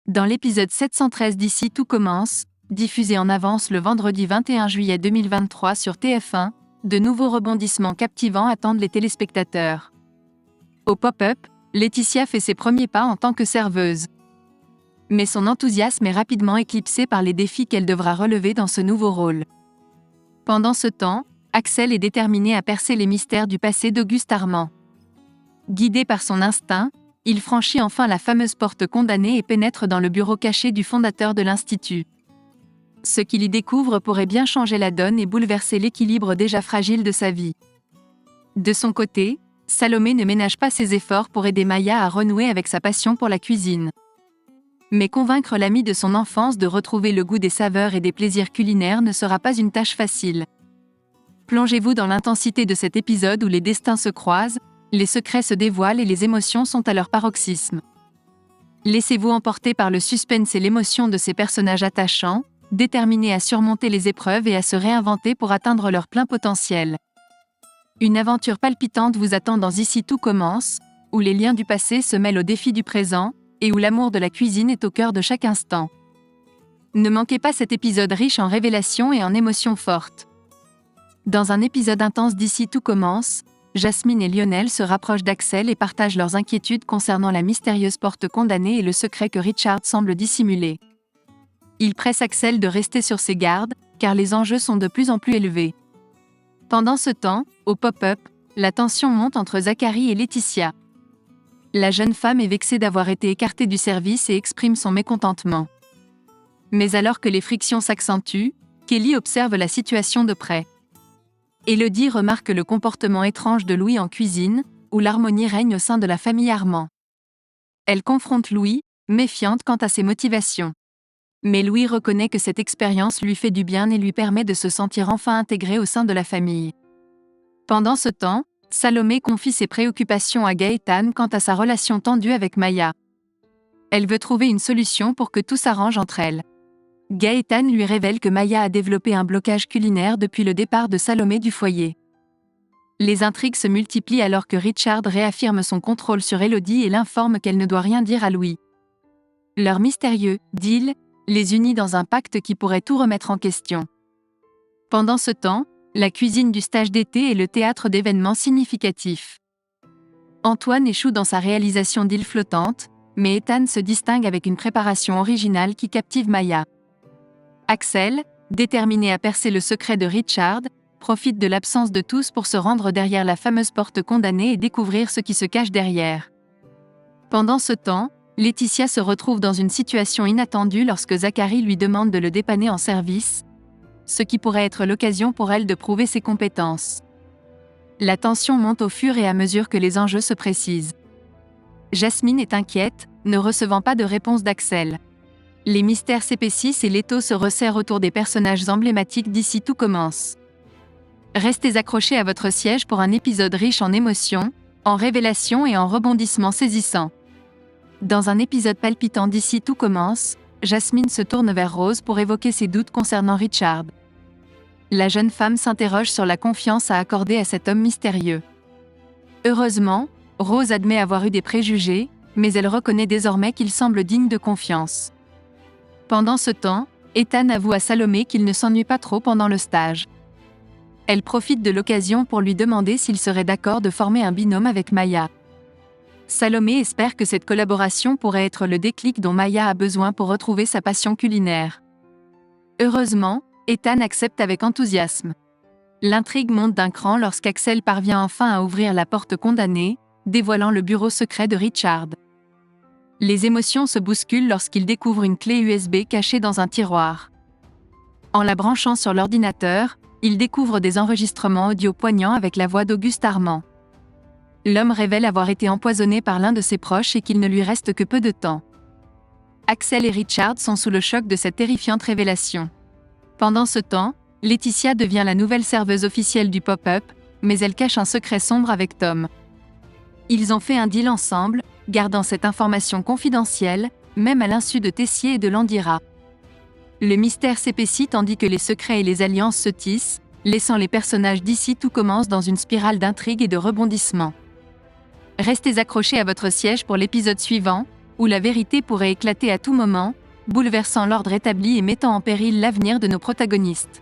Dans l'épisode 713 d'Ici tout commence, diffusé en avance le vendredi 21 juillet 2023 sur TF1, de nouveaux rebondissements captivants attendent les téléspectateurs. Au pop-up, Laetitia fait ses premiers pas en tant que serveuse. Mais son enthousiasme est rapidement éclipsé par les défis qu'elle devra relever dans ce nouveau rôle. Pendant ce temps, Axel est déterminé à percer les mystères du passé d'Auguste Armand. Guidé par son instinct, il franchit enfin la fameuse porte condamnée et pénètre dans le bureau caché du fondateur de l'Institut. Ce qu'il y découvre pourrait bien changer la donne et bouleverser l'équilibre déjà fragile de sa vie. De son côté, Salomé ne ménage pas ses efforts pour aider Maya à renouer avec sa passion pour la cuisine. Mais convaincre l'ami de son enfance de retrouver le goût des saveurs et des plaisirs culinaires ne sera pas une tâche facile. Plongez-vous dans l'intensité de cet épisode où les destins se croisent, les secrets se dévoilent et les émotions sont à leur paroxysme. Laissez-vous emporter par le suspense et l'émotion de ces personnages attachants, déterminés à surmonter les épreuves et à se réinventer pour atteindre leur plein potentiel. Une aventure palpitante vous attend dans Ici tout commence, où les liens du passé se mêlent aux défis du présent, et où l'amour de la cuisine est au cœur de chaque instant. Ne manquez pas cet épisode riche en révélations et en émotions fortes. Dans un épisode intense d'Ici tout commence, Jasmine et Lionel se rapprochent d'Axel et partagent leurs inquiétudes concernant la mystérieuse porte condamnée et le secret que Richard semble dissimuler. Ils pressent Axel de rester sur ses gardes, car les enjeux sont de plus en plus élevés. Pendant ce temps, au pop-up, la tension monte entre Zachary et Laetitia. La jeune femme est vexée d'avoir été écartée du service et exprime son mécontentement. Mais alors que les frictions s'accentuent, Kelly observe la situation de près. Élodie remarque le comportement étrange de Louis en cuisine, où l'harmonie règne au sein de la famille Armand. Elle confronte Louis, méfiante quant à ses motivations. Mais Louis reconnaît que cette expérience lui fait du bien et lui permet de se sentir enfin intégré au sein de la famille. Pendant ce temps, Salomé confie ses préoccupations à Gaëtan quant à sa relation tendue avec Maya. Elle veut trouver une solution pour que tout s'arrange entre elles. Gaëtan lui révèle que Maya a développé un blocage culinaire depuis le départ de Salomé du foyer. Les intrigues se multiplient alors que Richard réaffirme son contrôle sur Élodie et l'informe qu'elle ne doit rien dire à Louis. Leur mystérieux deal les unit dans un pacte qui pourrait tout remettre en question. Pendant ce temps, la cuisine du stage d'été est le théâtre d'événements significatifs. Antoine échoue dans sa réalisation d'îles flottantes, mais Ethan se distingue avec une préparation originale qui captive Maya. Axel, déterminé à percer le secret de Richard, profite de l'absence de tous pour se rendre derrière la fameuse porte condamnée et découvrir ce qui se cache derrière. Pendant ce temps, Laetitia se retrouve dans une situation inattendue lorsque Zachary lui demande de le dépanner en service, ce qui pourrait être l'occasion pour elle de prouver ses compétences. La tension monte au fur et à mesure que les enjeux se précisent. Jasmine est inquiète, ne recevant pas de réponse d'Axel. Les mystères s'épaississent et l'étau se resserre autour des personnages emblématiques d'Ici tout commence. Restez accrochés à votre siège pour un épisode riche en émotions, en révélations et en rebondissements saisissants. Dans un épisode palpitant d'Ici tout commence, Jasmine se tourne vers Rose pour évoquer ses doutes concernant Richard. La jeune femme s'interroge sur la confiance à accorder à cet homme mystérieux. Heureusement, Rose admet avoir eu des préjugés, mais elle reconnaît désormais qu'il semble digne de confiance. Pendant ce temps, Ethan avoue à Salomé qu'il ne s'ennuie pas trop pendant le stage. Elle profite de l'occasion pour lui demander s'il serait d'accord de former un binôme avec Maya. Salomé espère que cette collaboration pourrait être le déclic dont Maya a besoin pour retrouver sa passion culinaire. Heureusement, Ethan accepte avec enthousiasme. L'intrigue monte d'un cran lorsqu'Axel parvient enfin à ouvrir la porte condamnée, dévoilant le bureau secret de Richard. Les émotions se bousculent lorsqu'il découvre une clé USB cachée dans un tiroir. En la branchant sur l'ordinateur, il découvre des enregistrements audio poignants avec la voix d'Auguste Armand. L'homme révèle avoir été empoisonné par l'un de ses proches et qu'il ne lui reste que peu de temps. Axel et Richard sont sous le choc de cette terrifiante révélation. Pendant ce temps, Laetitia devient la nouvelle serveuse officielle du pop-up, mais elle cache un secret sombre avec Tom. Ils ont fait un deal ensemble, gardant cette information confidentielle, même à l'insu de Tessier et de Landira. Le mystère s'épaissit tandis que les secrets et les alliances se tissent, laissant les personnages d'Ici tout commence dans une spirale d'intrigue et de rebondissements. Restez accrochés à votre siège pour l'épisode suivant, où la vérité pourrait éclater à tout moment, bouleversant l'ordre établi et mettant en péril l'avenir de nos protagonistes.